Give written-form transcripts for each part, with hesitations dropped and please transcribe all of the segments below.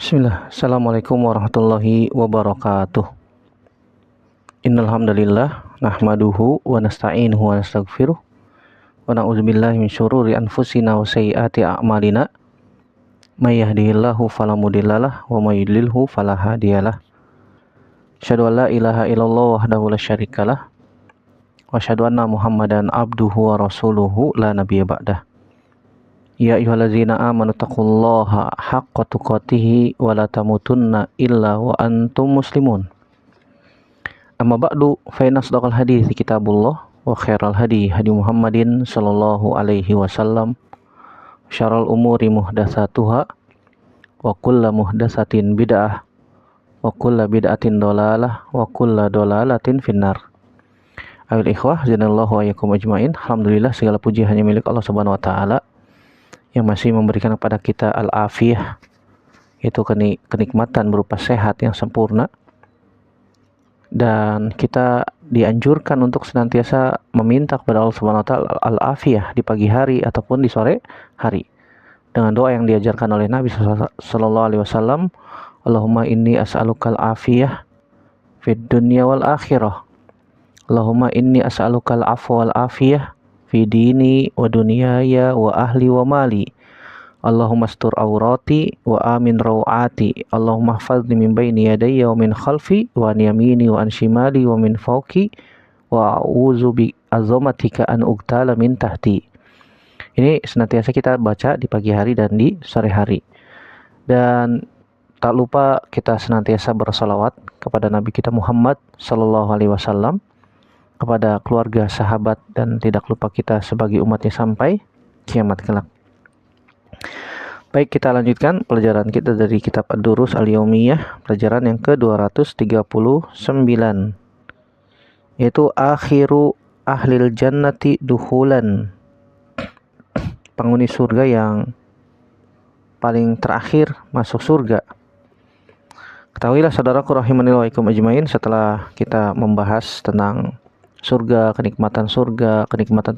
Bismillah. Assalamualaikum warahmatullahi wabarakatuh. Innal hamdalillah nahmaduhu wa nasta'inuhu wa nastaghfiruh wa na'udzubillahi min syururi anfusina wa sayyiati a'malina. May yahdihillahu fala mudhillalah wa may yudlilhu fala hadiyalah. Asyhadu an la ilaha illallah wahdahu la syarikalah wa asyhadu anna Muhammadan abduhu wa rasuluhu la nabiyya ba'dah. Ya ayyuhallazina amanu taqullaha haqqa tuqatih wa la tamutunna illa wa antum muslimun. Amma ba'du fa inna asdaqal hadits kitabullah wa khairal hadi Muhammadin sallallahu alaihi wasallam. Syarrul umuri muhdatsatuha wa kullu muhdatsatin bid'ah wa kullu bid'atin dhalalah wa kullu dhalalatin finnar. Ayol ikhwah janallahu wa iyyakum ajmain. Alhamdulillah, segala puji hanya milik Allah Subhanahu wa taala yang masih memberikan kepada kita al-afiyah, yaitu kenikmatan berupa sehat yang sempurna, dan kita dianjurkan untuk senantiasa meminta kepada Allah Subhanahu wa taala al-afiyah di pagi hari ataupun di sore hari dengan doa yang diajarkan oleh Nabi sallallahu alaihi wasallam, Allahumma inni as'alukal afiyah fid dunya wal akhirah. Allahumma inni as'alukal afwa wal afiyah fi dini wa dunyaya wa ahli wa mali. Allahumma astur aurati wa amin rawati. Allahumma hafadni min baini yadayya wa min khalfi wa an yamini wa an shimali wa min fawqi wa a'udzu bi azamatika an ugtala min tahti. Ini senantiasa kita baca di pagi hari dan di sore hari. Dan tak lupa kita senantiasa bersalawat kepada Nabi kita Muhammad sallallahu alaihi wasallam, kepada keluarga, sahabat, dan tidak lupa kita sebagai umatnya sampai kiamat kelak. Baik, kita lanjutkan pelajaran kita dari kitab Ad-Durus Al-Yaumiyah, pelajaran yang ke-239, yaitu akhiru ahlil jannati duhulan, penghuni surga yang paling terakhir masuk surga. Ketahuilah saudaraku rahimani wa ikum ajmain, setelah kita membahas tentang surga, kenikmatan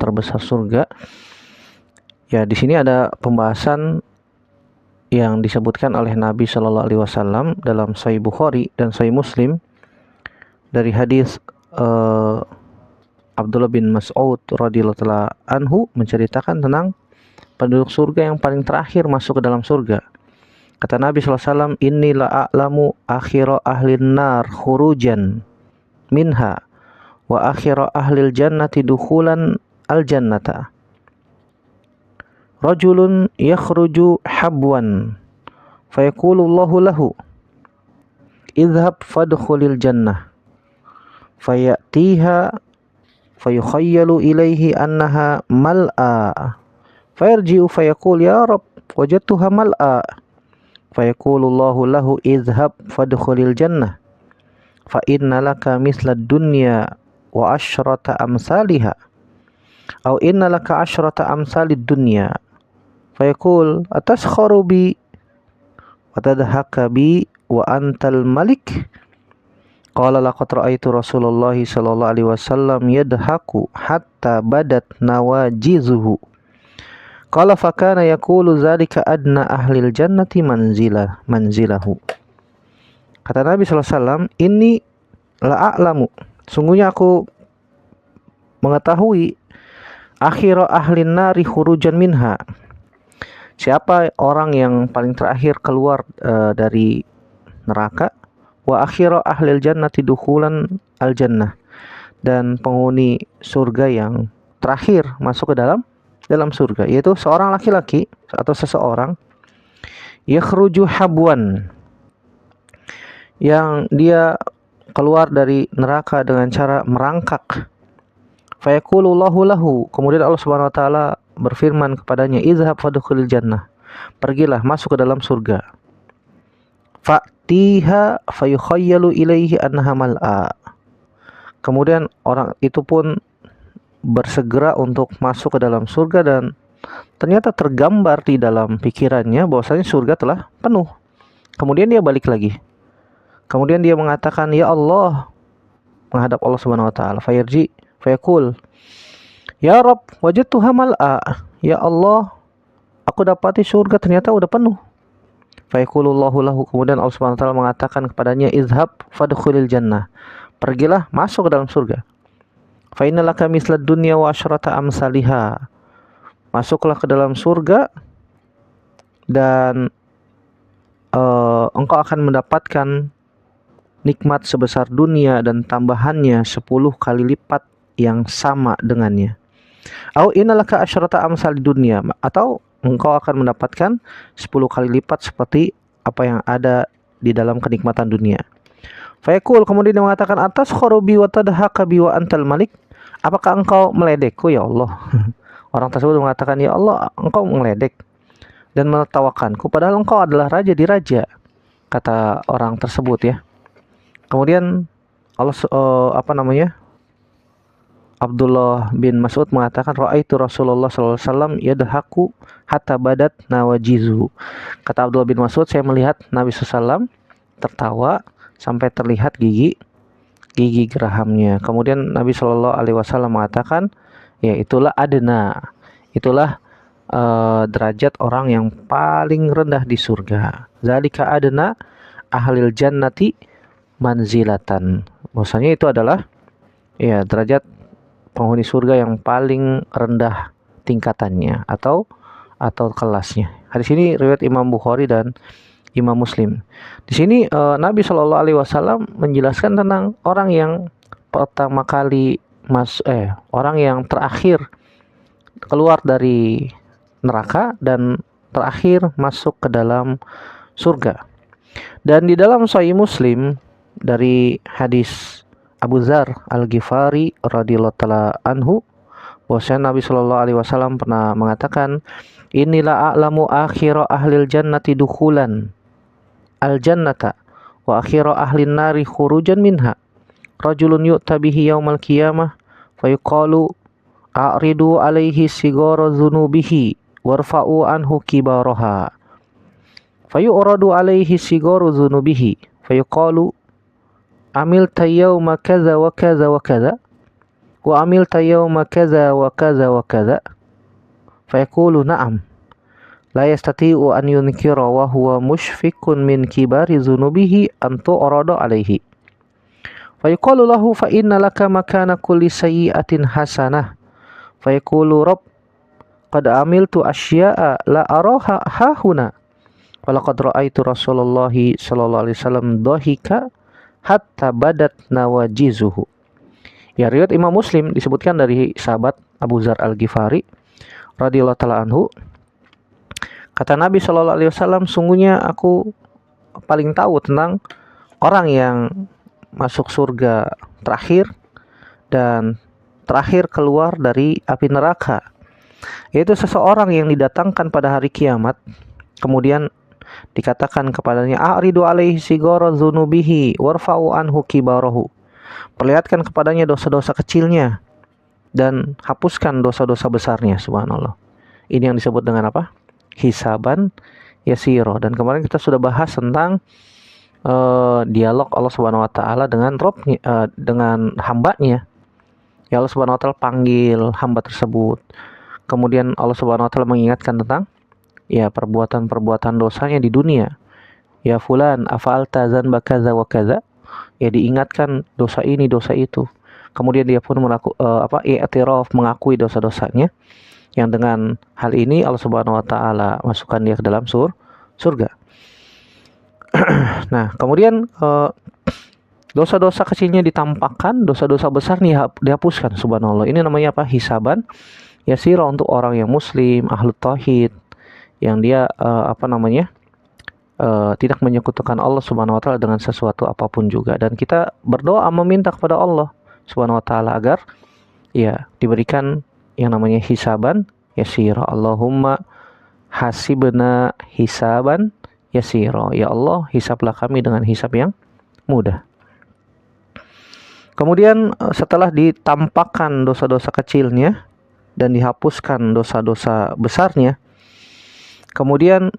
terbesar surga, ya di sini ada pembahasan yang disebutkan oleh Nabi Shallallahu Alaihi Wasallam dalam Sahih Bukhari dan Sahih Muslim dari hadis Abdullah bin Mas'ud radhiyallahu anhu menceritakan tentang penduduk surga yang paling terakhir masuk ke dalam surga. Kata Nabi Shallallahu Alaihi Wasallam, inni la a'lamu akhira ahlin nar khurujan minha wa akhira ahlil jannati dukhulan al jannata. Rajulun yakhruju habwan fayaqulu Allahu lahu idhhab fadkhulil jannah fayatiha fayukhayyalu ilaihi annaha mal'a fayarji'u fayaqul ya rab wajadtuha mal'a fayaqulu Allahu lahu idhhab fadkhulil jannah fa inna laka mislad dunya wa asyrata amsalihha aw inna laka asyrata amsalid dunya fayaqul ataskharu bi wa tadhaka bi wa antal malik qala laqad ra'aitu Rasulullah sallallahu alaihi wasallam yadhaku hatta badat nawajizuhu qala fa kana yaqulu dzalika adna ahlil jannati manzilahu. Kata Nabi sallallahu alaihi wasallam, ini la a'lamu, sungguhnya aku mengetahui akhira ahlin nari khurujan minha, siapa orang yang paling terakhir keluar dari neraka, wa akhira ahlil jannati dukhulan al jannah, dan penghuni surga yang terakhir masuk ke dalam surga, yaitu seorang laki-laki atau seseorang yakhruju habwan, yang dia keluar dari neraka dengan cara merangkak. Fayaqulullahu lahu, kemudian Allah Subhanahu wa taala berfirman kepadanya, izhab fadkhulil jannah, pergilah masuk ke dalam surga. Fa'tiha fayukhayyalu ilaihi annaha mal'a, kemudian orang itu pun bersegera untuk masuk ke dalam surga, dan ternyata tergambar di dalam pikirannya bahwasanya surga telah penuh. Kemudian dia balik lagi. Kemudian dia mengatakan, ya Allah, menghadap Allah Subhanahu wa taala. Fayarji fayaqul, ya Rabb wajadtuha mal'a, ya Allah, aku dapati surga ternyata udah penuh. Fa yaqulullahu lahu, kemudian Allah Subhanahu wa taala mengatakan kepadanya, izhab fadkhulil jannah, pergilah masuk ke dalam surga. Fa innalaka mislad dunya wa asyrata amsalihha, masuklah ke dalam surga dan engkau akan mendapatkan nikmat sebesar dunia dan tambahannya 10 kali lipat yang sama dengannya. Au innalaka asyrata amsal dunia, atau engkau akan mendapatkan 10 kali lipat seperti apa yang ada di dalam kenikmatan dunia. Fayaqul, kemudian dia mengatakan, atas khorobi wa tadhaka bi wa antal malik, apakah engkau meledekku ya Allah? Orang tersebut mengatakan, ya Allah, engkau meledek dan menertawakanku padahal engkau adalah raja di raja, kata orang tersebut ya. Kemudian Allah Abdullah bin Mas'ud mengatakan, ra'aitu Rasulullah sallallahu alaihi wasallam yadhaku hatta badat nawajizu. Kata Abdullah bin Mas'ud, saya melihat Nabi SAW tertawa sampai terlihat gigi gerahamnya. Kemudian Nabi Shallallahu alaihi wasallam mengatakan, ya itulah adna, itulah derajat orang yang paling rendah di surga. Zalika adna ahlil jannati manzilatan. Maksudnya itu adalah ya derajat penghuni surga yang paling rendah tingkatannya atau kelasnya. Hadis ini riwayat Imam Bukhari dan Imam Muslim. Di sini Nabi Shallallahu alaihi wasallam menjelaskan tentang orang yang pertama kali orang yang terakhir keluar dari neraka dan terakhir masuk ke dalam surga. Dan di dalam Sahih Muslim dari hadis Abu Dzar Al-Ghifari radhiyallahu taala anhu, bahwasanya Nabi Shallallahu alaihi wasallam pernah mengatakan, inilah a'lamu akhira ahlil jannati dukhulan al-jannata wa akhira ahlin nari khurujan minha. Rajulun yu'ta bihi yaumal qiyamah fayuqalu a'ridu alaihi sigara dzunubihi warfa'u anhu kibaraha. Fayu'radu alaihi sigaru dzunubihi fayuqalu amilta yawma kaza wa kaza wa kaza wa amilta yawma kaza wa kaza wa kaza. Fayaqulu na'am. La yastati'u an yunkira wa huwa mushfiqun min kibari dzunubihi an tu'rada alaihi. Fayuqalu lahu fa inna laka makana kulli sayyi'atin hasanah. Fayaqulu rabb qad amiltu asya'a la araha hahuna. Walaqad ra'aitu Rasulullah sallallahu alaihi wasallam dhahika hatta badat nawajizuhu. Ya, riwayat Imam Muslim disebutkan dari sahabat Abu Dzar Al-Ghifari radhiyallahu taala anhu. Kata Nabi sallallahu alaihi wasallam, sungguhnya aku paling tahu tentang orang yang masuk surga terakhir dan terakhir keluar dari api neraka, yaitu seseorang yang didatangkan pada hari kiamat, kemudian dikatakan kepadanya, a'ridu alaihi sigara dzunubihi warfa'u anhu kibarahu, perlihatkan kepadanya dosa-dosa kecilnya dan hapuskan dosa-dosa besarnya. Subhanallah, ini yang disebut dengan apa? Hisaban yasiro. Dan kemarin kita sudah bahas tentang dialog Allah Subhanahu wa taala dengan dengan hambanya. Ya, Allah Subhanahu wa taala panggil hamba tersebut. Kemudian Allah Subhanahu wa taala mengingatkan tentang ya perbuatan-perbuatan dosanya di dunia. Ya fulan afalta dzanba kaza wa kaza. Ya diingatkan dosa ini, dosa itu. Kemudian dia pun i'tiraf, mengakui dosa-dosanya. Yang dengan hal ini Allah Subhanahu wa taala masukkan dia ke dalam surga. Nah, kemudian dosa-dosa kecilnya ditampakkan, dosa-dosa besar dihapuskan. Subhanallah. Ini namanya apa? Hisaban yasira untuk orang yang muslim, ahlu tauhid, yang dia tidak menyekutukan Allah Subhanahu wa taala dengan sesuatu apapun juga. Dan kita berdoa meminta kepada Allah Subhanahu wa taala agar ya diberikan yang namanya hisaban yasira. Allahumma hasibna hisaban yasira. Ya Allah, hisablah kami dengan hisab yang mudah. Kemudian setelah ditampakkan dosa-dosa kecilnya dan dihapuskan dosa-dosa besarnya, kemudian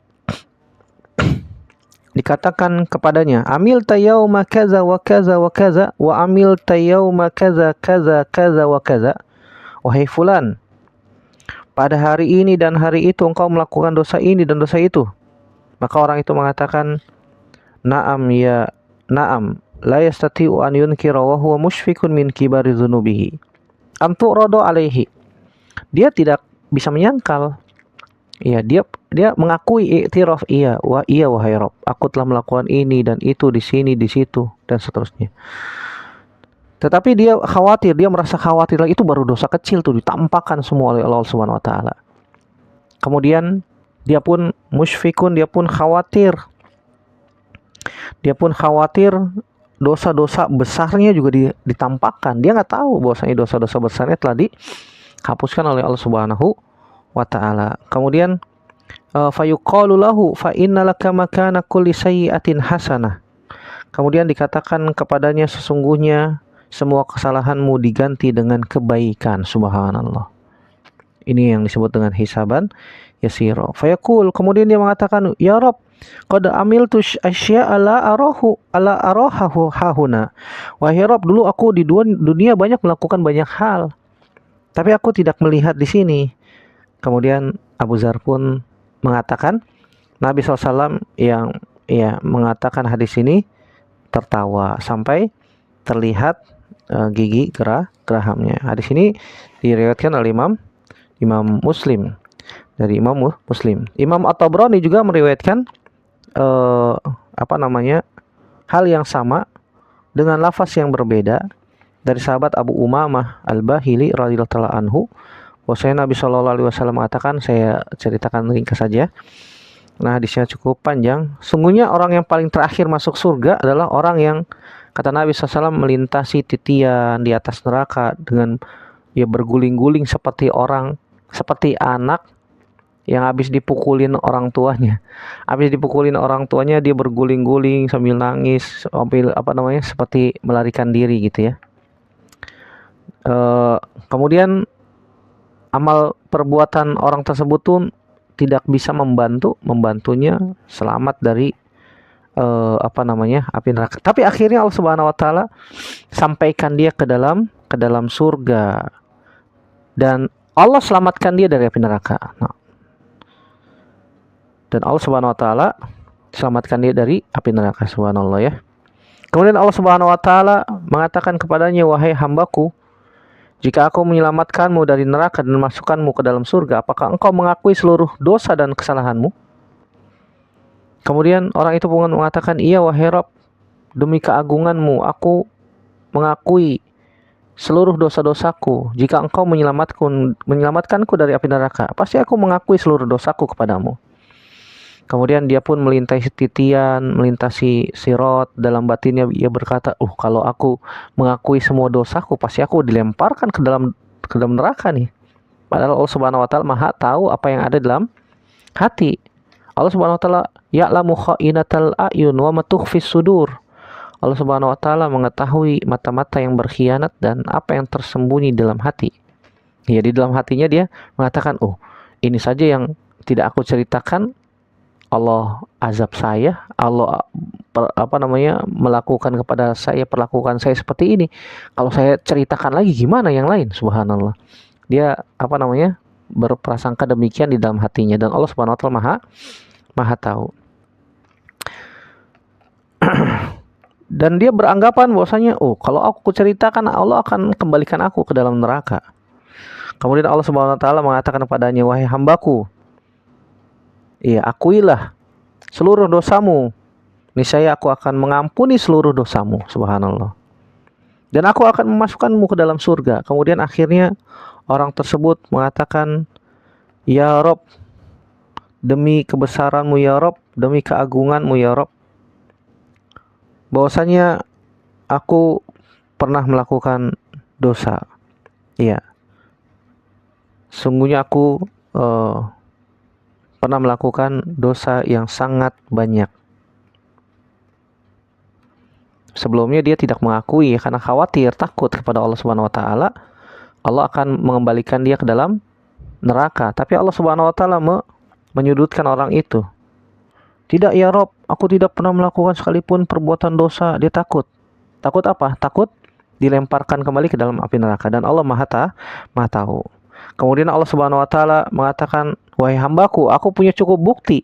dikatakan kepadanya, amil tayauma kaza wa kaza wa kaza wa amil tayauma kaza kaza kaza wa kaza. Wahai fulan, pada hari ini dan hari itu engkau melakukan dosa ini dan dosa itu. Maka orang itu mengatakan, "Na'am ya, na'am, la yastati'u an yunkira wa huwa musyfikun min kibari dzunubihi. Am tu'radu alaihi." Dia tidak bisa menyangkal. Iya, dia mengakui iktiraf, iya, wahai Rabb, aku telah melakukan ini dan itu di sini, di situ dan seterusnya. Tetapi dia khawatir, dia merasa khawatir, itu baru dosa kecil tuh ditampakkan semua oleh Allah Subhanahu wa taala. Kemudian dia pun musyfikun, dia pun khawatir. Dia pun khawatir dosa-dosa besarnya juga ditampakkan. Dia nggak tahu bahwasanya dosa-dosa besarnya telah dihapuskan oleh Allah Subhanahu wa ta'ala. Kemudian fayuqalu lahu fa innalaka makana kulli sayyi'atin hasanah. Kemudian dikatakan kepadanya, sesungguhnya semua kesalahanmu diganti dengan kebaikan. Subhanallah. Ini yang disebut dengan hisaban yasira. Fayaqul, kemudian dia mengatakan, ya Rabb, qad amiltu asya'a la arahahu hahuna. Wahai Rabb, dulu aku di dunia banyak melakukan banyak hal, tapi aku tidak melihat di sini. Kemudian Abu Dzar pun mengatakan, Nabi SAW yang mengatakan hadis ini tertawa sampai terlihat gigi gerahamnya. Hadis ini diriwayatkan oleh Imam Muslim, dari Imam Muslim. Imam At-Tabrani juga meriwayatkan hal yang sama dengan lafaz yang berbeda dari sahabat Abu Umamah Al-Bahili radhiyallahu anhu. Bahwasanya Nabi SAW mengatakan, saya ceritakan ringkas saja. Nah, hadisnya cukup panjang. Sungguhnya orang yang paling terakhir masuk surga adalah orang yang, kata Nabi SAW, melintasi titian di atas neraka dengan berguling-guling seperti anak yang habis dipukulin orang tuanya. Habis dipukulin orang tuanya, dia berguling-guling sambil nangis, sambil seperti melarikan diri gitu ya. Kemudian amal perbuatan orang tersebut tuh tidak bisa membantunya selamat dari api neraka. Tapi akhirnya Allah Subhanahu wa taala sampaikan dia ke dalam surga, dan Allah selamatkan dia dari api neraka. Dan Allah Subhanahu wa taala selamatkan dia dari api neraka. Subhanallah ya. Kemudian Allah Subhanahu wa taala mengatakan kepadanya, wahai hambaku, jika aku menyelamatkanmu dari neraka dan masukkanmu ke dalam surga, apakah engkau mengakui seluruh dosa dan kesalahanmu? Kemudian orang itu pun mengatakan, iya wahai Rabb, demi keagunganmu aku mengakui seluruh dosa-dosaku. Jika engkau menyelamatkanku dari api neraka, pasti aku mengakui seluruh dosaku kepadamu. Kemudian dia pun melintasi titian, melintasi sirat. Dalam batinnya ia berkata, kalau aku mengakui semua dosaku, pasti aku dilemparkan ke dalam neraka nih. Padahal Allah Subhanahu wa taala Maha tahu apa yang ada dalam hati. Allah Subhanahu wa taala ya'lamu kha'inatal a'yun wa ma tukhfis sudur. Allah Subhanahu wa taala mengetahui mata-mata yang berkhianat dan apa yang tersembunyi dalam hati. Ya, di dalam hatinya dia mengatakan, ini saja yang tidak aku ceritakan, Allah azab saya, Allah melakukan kepada saya, perlakukan saya seperti ini. Kalau saya ceritakan lagi gimana yang lain? Subhanallah. Dia berprasangka demikian di dalam hatinya, dan Allah Subhanahu wa taala Maha tahu. Dan dia beranggapan bahwasanya, kalau aku ceritakan, Allah akan kembalikan aku ke dalam neraka. Kemudian Allah Subhanahu wa taala mengatakan kepadanya, wahai hambaku, akuilah seluruh dosamu, niscaya aku akan mengampuni seluruh dosamu. Subhanallah. Dan aku akan memasukkanmu ke dalam surga. Kemudian akhirnya orang tersebut mengatakan, ya Rob, demi kebesaranmu ya Rob, demi keagunganmu ya Rob, bahwasanya aku pernah melakukan dosa. Sungguhnya aku pernah melakukan dosa yang sangat banyak. Sebelumnya dia tidak mengakui karena khawatir, takut kepada Allah Subhanahu wa taala. Allah akan mengembalikan dia ke dalam neraka. Tapi Allah Subhanahu wa taala menyudutkan orang itu. Tidak ya Rob, aku tidak pernah melakukan sekalipun perbuatan dosa. Dia takut. Takut apa? Takut dilemparkan kembali ke dalam api neraka, dan Allah Maha tahu. Kemudian Allah Subhanahu wa taala mengatakan, wahai hambaku, aku punya cukup bukti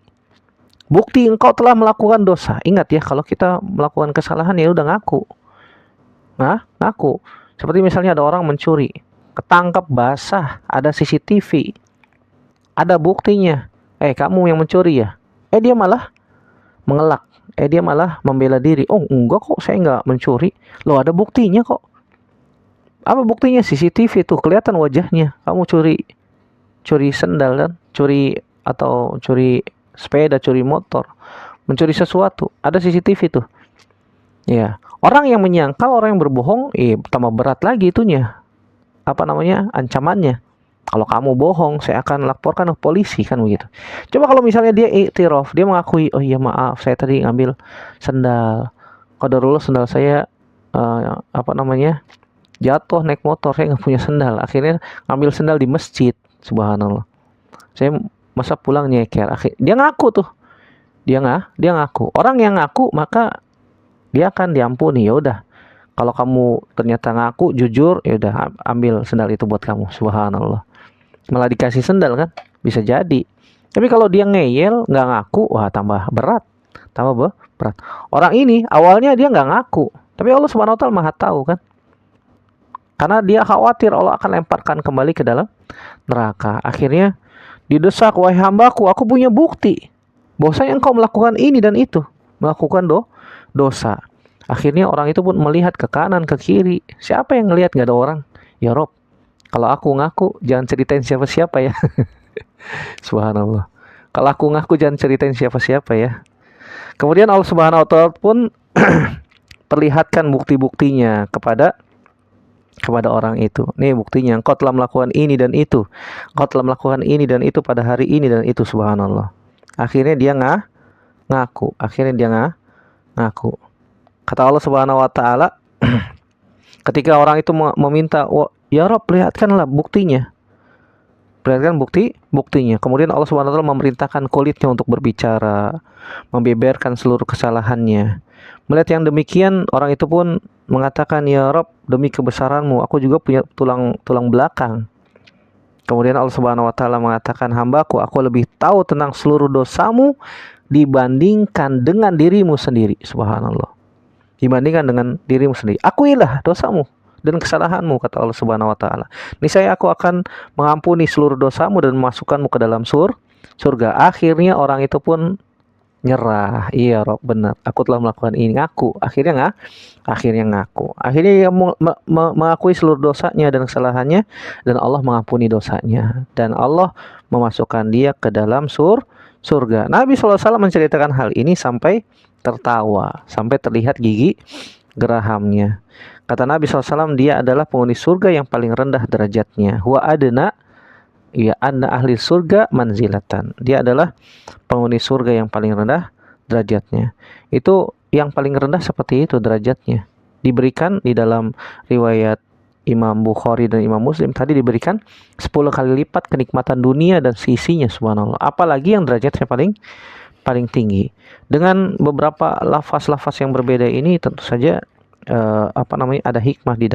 Bukti engkau telah melakukan dosa. Ingat ya, kalau kita melakukan kesalahan ya udah ngaku. Nah, ngaku. Seperti misalnya ada orang mencuri, ketangkap basah, ada CCTV, ada buktinya. Kamu yang mencuri ya? Dia malah mengelak. Dia malah membela diri. Oh enggak kok, saya nggak mencuri. Loh ada buktinya kok. Apa buktinya? CCTV tuh kelihatan wajahnya. Kamu curi sendal kan? Curi sepeda, curi motor, mencuri sesuatu. Ada CCTV tuh. Ya, orang yang menyangkal, orang yang berbohong, tambah berat lagi itunya. Apa namanya? Ancamannya. Kalau kamu bohong, saya akan laporkan ke polisi, kan begitu. Coba kalau misalnya dia iktiraf, dia mengakui, oh iya maaf, saya tadi ngambil sendal. Qadarullah sendal saya jatuh naik motor, saya nggak punya sendal. Akhirnya ngambil sendal di masjid. Subhanallah. Saya masa pulang nyeker. Dia ngaku tuh. Dia ngaku. Orang yang ngaku maka dia akan diampuni. Ya udah. Kalau kamu ternyata ngaku jujur, ya udah ambil sendal itu buat kamu. Subhanallah. Malah dikasih sendal kan? Bisa jadi. Tapi kalau dia ngeyel, nggak ngaku, wah tambah berat. Berat. Orang ini awalnya dia nggak ngaku, tapi Allah Subhanahu wa taala Maha tahu kan? Karena dia khawatir Allah akan lemparkan kembali ke dalam neraka. Akhirnya didesak, wahai hambaku, aku punya bukti bahwasanya engkau melakukan ini dan itu, melakukan dosa. Akhirnya orang itu pun melihat ke kanan, ke kiri. Siapa yang ngelihat? Gak ada orang. Ya Rob, kalau aku ngaku jangan ceritain siapa-siapa ya. Subhanallah. Kalau aku ngaku jangan ceritain siapa-siapa ya. Kemudian Allah Subhanahu wa taala pun perlihatkan bukti-buktinya kepada orang itu. Nih buktinya, engkau telah melakukan ini dan itu. Engkau telah melakukan ini dan itu pada hari ini dan itu. Subhanallah. Akhirnya dia ngaku. Ngaku. Kata Allah Subhanahu wa taala, ketika orang itu meminta, ya Rob, perlihatkanlah buktinya. Perlihatkan buktinya. Kemudian Allah Subhanahu wa taala memerintahkan kulitnya untuk berbicara, membeberkan seluruh kesalahannya. Melihat yang demikian, orang itu pun mengatakan, ya Rob, demi kebesaranmu, aku juga punya tulang belakang. Kemudian Allah Subhanahu wa taala mengatakan, hambaku, aku lebih tahu tentang seluruh dosamu dibandingkan dengan dirimu sendiri. Subhanallah. Dibandingkan dengan dirimu sendiri. Akuilah dosamu dan kesalahanmu, kata Allah Subhanahu wa taala. Niscaya aku akan mengampuni seluruh dosamu dan memasukkanmu ke dalam surga. Akhirnya orang itu pun nyerah. Iya Rob, benar, aku telah melakukan ini. Ngaku. Akhirnya ngaku. Akhirnya dia mengakui seluruh dosanya dan kesalahannya, dan Allah mengampuni dosanya, dan Allah memasukkan dia ke dalam surga. Nabi SAW menceritakan hal ini sampai tertawa, sampai terlihat gigi gerahamnya. Kata Nabi SAW, dia adalah penghuni surga yang paling rendah derajatnya. Wa adna, ya anna ahli surga manzilatan. Dia adalah penghuni surga yang paling rendah derajatnya. Itu yang paling rendah seperti itu derajatnya. Diberikan di dalam riwayat Imam Bukhari dan Imam Muslim tadi, diberikan 10 kali lipat kenikmatan dunia dan sisinya. Subhanallah. Apalagi yang derajatnya paling tinggi. Dengan beberapa lafaz-lafaz yang berbeda ini tentu saja ada hikmah di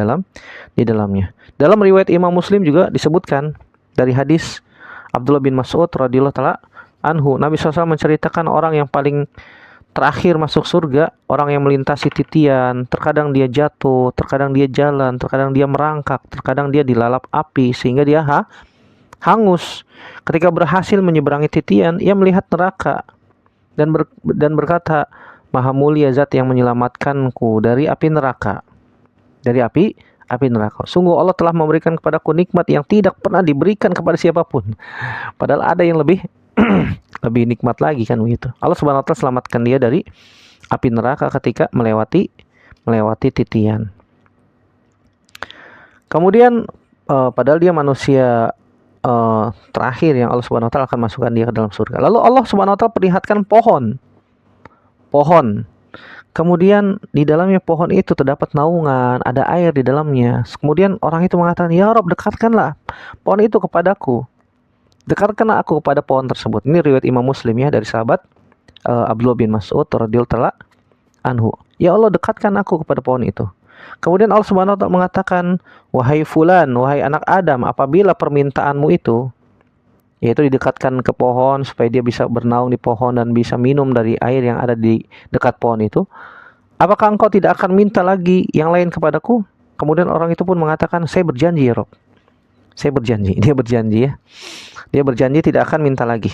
dalamnya. Dalam riwayat Imam Muslim juga disebutkan dari hadis Abdullah bin Mas'ud radhiyallahu taala anhu, Nabi SAW menceritakan orang yang paling terakhir masuk surga, orang yang melintasi titian. Terkadang dia jatuh, terkadang dia jalan, terkadang dia merangkak, terkadang dia dilalap api sehingga dia hangus. Ketika berhasil menyeberangi titian, ia melihat neraka dan berkata, Maha mulia zat yang menyelamatkanku dari api neraka. Dari api neraka. Sungguh Allah telah memberikan kepadaku nikmat yang tidak pernah diberikan kepada siapapun. Padahal ada yang lebih lebih nikmat lagi, kan begitu. Allah Subhanahu wa taala selamatkan dia dari api neraka ketika melewati titian. Kemudian padahal dia manusia terakhir yang Allah Subhanahu wa taala akan masukkan dia ke dalam surga. Lalu Allah Subhanahu wa taala perlihatkan pohon. Kemudian di dalamnya pohon itu terdapat naungan, ada air di dalamnya. Kemudian orang itu mengatakan, ya Rob, dekatkanlah pohon itu kepadaku. Dekatkanlah aku kepada pohon tersebut. Ini riwayat Imam Muslim ya, dari sahabat Abdullah bin Mas'ud radhiyallahu taala anhu. Ya Allah, dekatkan aku kepada pohon itu. Kemudian Allah Subhanahu wa taala mengatakan, wahai fulan, wahai anak Adam, apabila permintaanmu itu yaitu didekatkan ke pohon supaya dia bisa bernaung di pohon dan bisa minum dari air yang ada di dekat pohon itu. Apakah engkau tidak akan minta lagi yang lain kepadaku? Kemudian orang itu pun mengatakan, saya berjanji ya Rob. Saya berjanji. Dia berjanji ya. Dia berjanji tidak akan minta lagi.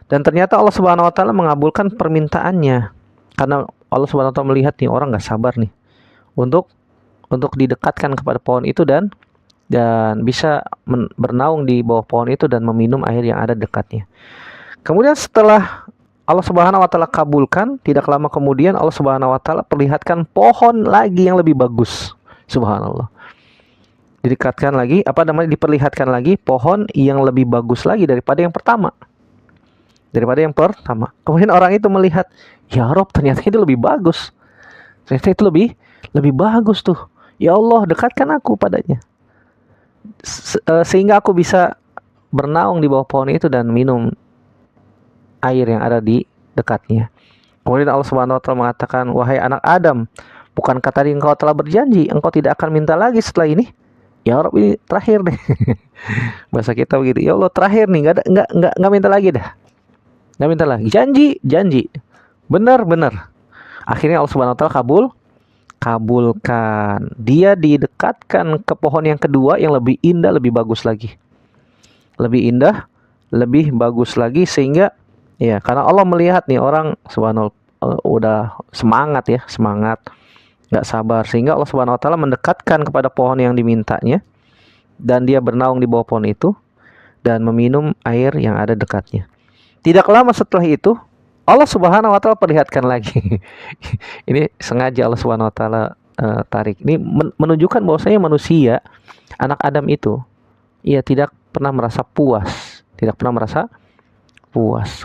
Dan ternyata Allah Subhanahu wa taala mengabulkan permintaannya. Karena Allah Subhanahu wa taala melihat nih orang gak sabar nih untuk didekatkan kepada pohon itu dan bisa bernaung di bawah pohon itu dan meminum air yang ada dekatnya. Kemudian setelah Allah Subhanahu wa taala kabulkan, tidak lama kemudian Allah Subhanahu wa taala perlihatkan pohon lagi yang lebih bagus. Subhanallah. Diperlihatkan lagi pohon yang lebih bagus lagi daripada yang pertama. Kemudian orang itu melihat, ya Rob, ternyata itu lebih bagus. Ternyata itu lebih bagus tuh. Ya Allah, dekatkan aku padanya. Sehingga aku bisa bernaung di bawah pohon itu dan minum air yang ada di dekatnya. Kemudian Allah Subhanahu wa taala mengatakan, wahai anak Adam, bukankah tadi engkau telah berjanji engkau tidak akan minta lagi setelah ini? Ya Rob, ini terakhir deh. Bahasa kita begitu. Ya Allah, terakhir nih, enggak minta lagi dah. Enggak minta lagi. Janji. Benar. Akhirnya Allah Subhanahu wa taala kabulkan. Dia didekatkan ke pohon yang kedua yang lebih indah, lebih bagus lagi. Lebih indah, lebih bagus lagi, sehingga ya, karena Allah melihat nih orang subhanallah udah semangat, nggak sabar, sehingga Allah Subhanahu wa taala mendekatkan kepada pohon yang dimintanya dan dia bernaung di bawah pohon itu dan meminum air yang ada dekatnya. Tidak lama setelah itu Allah Subhanahu wa taala perlihatkan lagi. Ini sengaja Allah Subhanahu wa taala tarik. Ini menunjukkan bahwasanya manusia, anak Adam itu, ia tidak pernah merasa puas.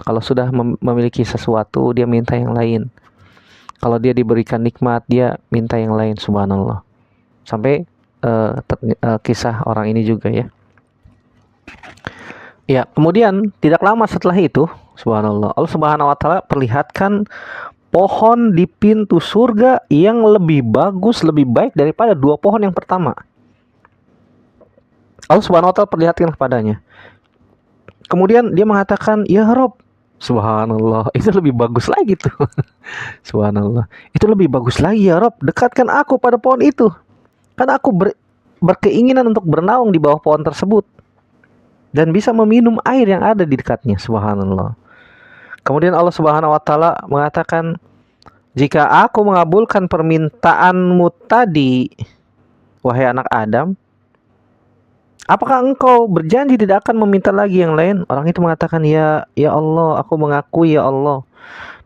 Kalau sudah memiliki sesuatu, dia minta yang lain. Kalau dia diberikan nikmat, dia minta yang lain, subhanallah. Sampai kisah orang ini juga ya. Ya, kemudian tidak lama setelah itu, subhanallah, Allah Subhanahu wa taala perlihatkan pohon di pintu surga yang lebih bagus, lebih baik daripada dua pohon yang pertama. Allah Subhanahu wa taala perlihatkan kepadanya. Kemudian dia mengatakan, ya Rob, subhanallah, itu lebih bagus lagi tuh. Subhanallah, itu lebih bagus lagi ya Rob, dekatkan aku pada pohon itu. Karena aku berkeinginan untuk bernaung di bawah pohon tersebut dan bisa meminum air yang ada di dekatnya. Subhanallah. Kemudian Allah Subhanahu wa taala mengatakan, jika aku mengabulkan permintaanmu tadi, wahai anak Adam, apakah engkau berjanji tidak akan meminta lagi yang lain? Orang itu mengatakan, ya Allah, aku mengakui ya Allah.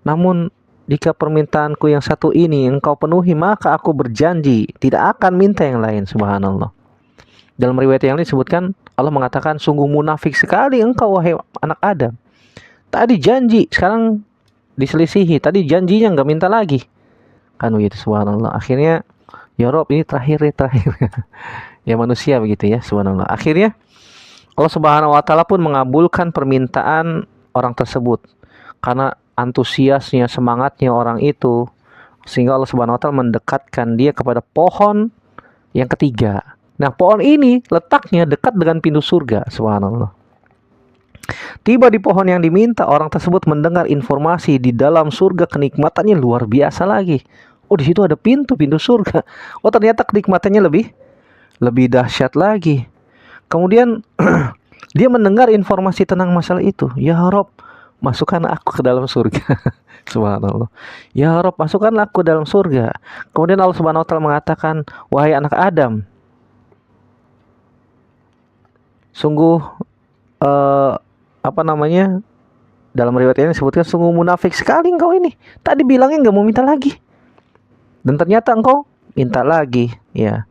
Namun jika permintaanku yang satu ini engkau penuhi, maka aku berjanji tidak akan minta yang lain. Subhanallah. Dalam riwayat yang lain disebutkan, Allah mengatakan, sungguh munafik sekali engkau wahai anak Adam. Tadi janji, sekarang diselisihi. Tadi janjinya enggak minta lagi. Kan begitu, subhanallah. Akhirnya, ya Rob, ini terakhir. Ya manusia begitu ya, subhanallah. Akhirnya Allah Subhanahu wa taala pun mengabulkan permintaan orang tersebut karena antusiasnya, semangatnya orang itu, sehingga Allah Subhanahu wa taala mendekatkan dia kepada pohon yang ketiga. Nah, pohon ini letaknya dekat dengan pintu surga, subhanallah. Tiba di pohon yang diminta, orang tersebut mendengar informasi di dalam surga kenikmatannya luar biasa lagi. Oh, di situ ada pintu surga. Oh, ternyata kenikmatannya lebih dahsyat lagi. Kemudian dia mendengar informasi tentang masalah itu. Ya Rob, masukkan aku ke dalam surga. Subhanallah. Ya Rob, masukkan aku ke dalam surga. Kemudian Allah Subhanahu wa taala mengatakan, wahai anak Adam, sungguh dalam riwayat ini disebutkan, sungguh munafik sekali engkau ini. Tadi bilangnya enggak mau minta lagi, dan ternyata engkau minta lagi. Ya,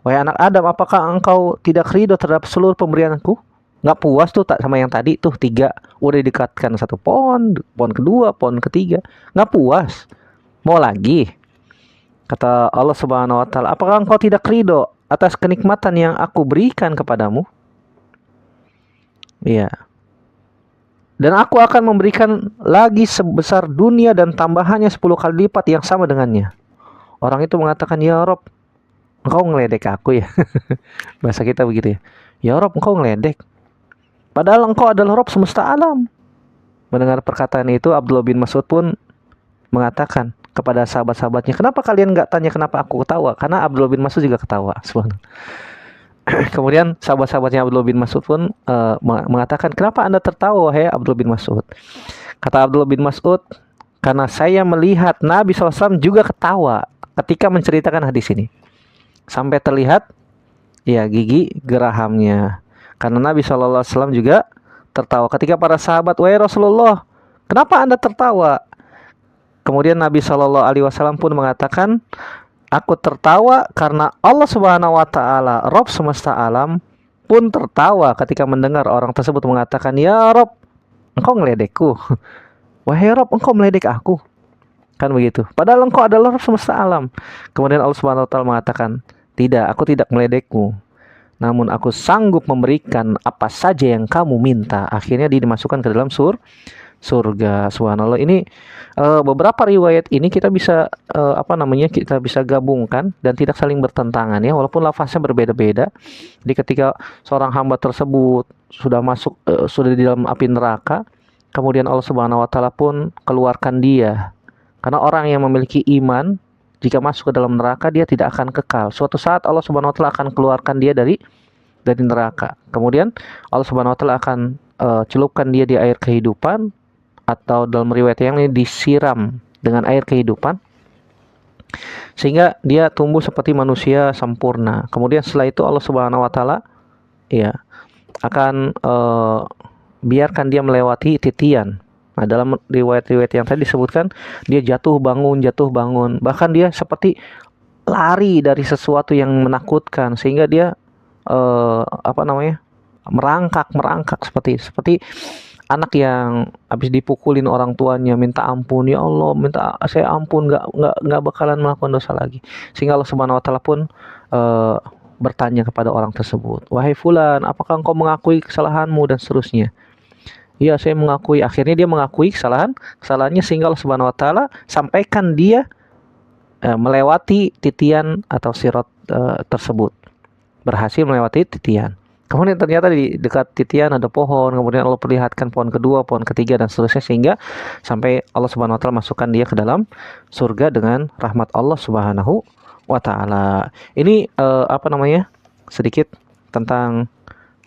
wahai anak Adam, apakah engkau tidak ridho terhadap seluruh pemberianku? Nggak puas tuh tak sama yang tadi tuh 3 udah didekatkan satu pohon kedua, pohon ketiga, nggak puas, mau lagi? Kata Allah Subhanahu wa taala, apakah engkau tidak ridho atas kenikmatan yang aku berikan kepadamu? Iya. Dan aku akan memberikan lagi sebesar dunia dan tambahannya 10 kali lipat yang sama dengannya. Orang itu mengatakan, ya Rob, engkau ngeledek aku ya. Bahasa kita begitu ya. Ya Rob, engkau ngeledek. padahal engkau adalah Rabb semesta alam. Mendengar perkataan itu, Abdullah bin Mas'ud pun mengatakan kepada sahabat-sahabatnya, kenapa kalian nggak tanya kenapa aku ketawa? Karena Abdullah bin Mas'ud juga ketawa. Subhanallah. Kemudian sahabat-sahabatnya Abdullah bin Mas'ud pun mengatakan, kenapa anda tertawa, wahai Abdullah bin Mas'ud? Kata Abdullah bin Mas'ud, karena saya melihat Nabi SAW juga ketawa ketika menceritakan hadis ini. Sampai terlihat ya gigi gerahamnya. Karena Nabi SAW juga tertawa. Ketika para sahabat, wahai Rasulullah, kenapa anda tertawa? Kemudian Nabi SAW pun mengatakan, aku tertawa karena Allah Subhanahu wa taala, Rabb semesta alam, pun tertawa ketika mendengar orang tersebut mengatakan, ya Rabb, engkau ngeledekku. Wahai Rabb, engkau meledek aku. Kan begitu. Padahal engkau adalah Rabb semesta alam. Kemudian Allah Subhanahu wa taala mengatakan, tidak, aku tidak meledekmu. Namun aku sanggup memberikan apa saja yang kamu minta. Akhirnya dia dimasukkan ke dalam surga. Subhanallah. Ini beberapa riwayat ini kita bisa kita bisa gabungkan dan tidak saling bertentangan ya, walaupun lafaznya berbeda-beda. Jadi ketika seorang hamba tersebut sudah masuk sudah di dalam api neraka, kemudian Allah Subhanahu wa taala pun keluarkan dia. Karena orang yang memiliki iman jika masuk ke dalam neraka dia tidak akan kekal. Suatu saat Allah Subhanahu wa taala akan keluarkan dia dari neraka. Kemudian Allah Subhanahu wa taala akan celupkan dia di air kehidupan, atau dalam riwayat yang lain disiram dengan air kehidupan sehingga dia tumbuh seperti manusia sempurna. Kemudian setelah itu Allah Subhanahu wa taala ya akan biarkan dia melewati titian. Nah, dalam riwayat-riwayat yang tadi disebutkan dia jatuh bangun, bahkan dia seperti lari dari sesuatu yang menakutkan sehingga dia merangkak seperti anak yang habis dipukulin orang tuanya minta ampun, ya Allah minta saya ampun, nggak bakalan melakukan dosa lagi. Sehingga Allah Subhanahu wa taala pun bertanya kepada orang tersebut, wahai fulan, apakah engkau mengakui kesalahanmu, dan seterusnya. Iya, saya mengakui. Akhirnya dia mengakui kesalahannya sehingga Allah Subhanahu wa taala sampaikan dia melewati titian atau sirat tersebut, berhasil melewati titian. Kemudian ternyata di dekat titian ada pohon, kemudian Allah perlihatkan pohon kedua, pohon ketiga, dan seterusnya sehingga sampai Allah Subhanahu wa taala masukkan dia ke dalam surga dengan rahmat Allah Subhanahu wa taala. Ini sedikit tentang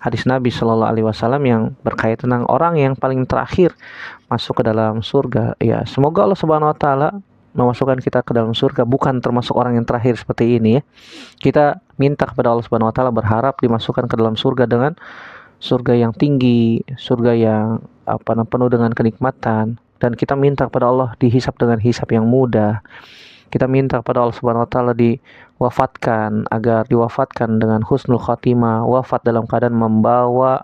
hadis Nabi Shallallahu alaihi wasallam yang berkaitan tentang orang yang paling terakhir masuk ke dalam surga. Ya, semoga Allah Subhanahu wa taala memasukkan kita ke dalam surga, bukan termasuk orang yang terakhir seperti ini ya. Kita minta kepada Allah Subhanahu wa taala, berharap dimasukkan ke dalam surga dengan surga yang tinggi, surga yang penuh dengan kenikmatan, dan kita minta kepada Allah dihisap dengan hisap yang mudah. Kita minta kepada Allah Subhanahu wa taala agar diwafatkan dengan husnul khatimah, wafat dalam keadaan membawa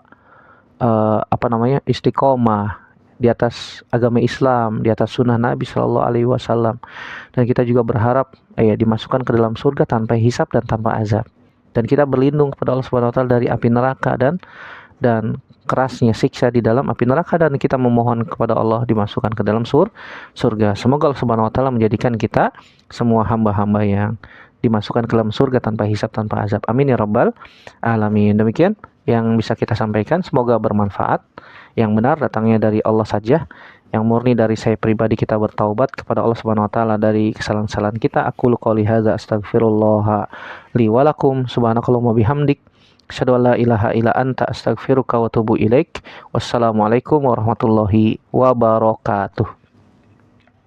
istiqomah di atas agama Islam, di atas sunnah Nabi Shallallahu alaihi wasallam. Dan kita juga berharap dimasukkan ke dalam surga tanpa hisab dan tanpa azab. Dan kita berlindung kepada Allah Subhanahu wa taala dari api neraka dan kerasnya siksa di dalam api neraka, dan kita memohon kepada Allah dimasukkan ke dalam surga. Semoga Allah Subhanahu wa taala menjadikan kita semua hamba-hamba yang dimasukkan ke dalam surga tanpa hisab, tanpa azab. Amin ya rabbal alamin. Demikian yang bisa kita sampaikan, semoga bermanfaat. Yang benar datangnya dari Allah saja, yang murni dari saya pribadi kita bertaubat kepada Allah Subhanahu wa taala dari kesalahan-kesalahan kita. Aqulu qouli hadza astaghfirullah li wa lakum, subhanakallahumma bihamdik, asyhadu an la ilaha illa anta, astaghfiruka wa atubu ilaik. Wassalamualaikum warahmatullahi wabarakatuh.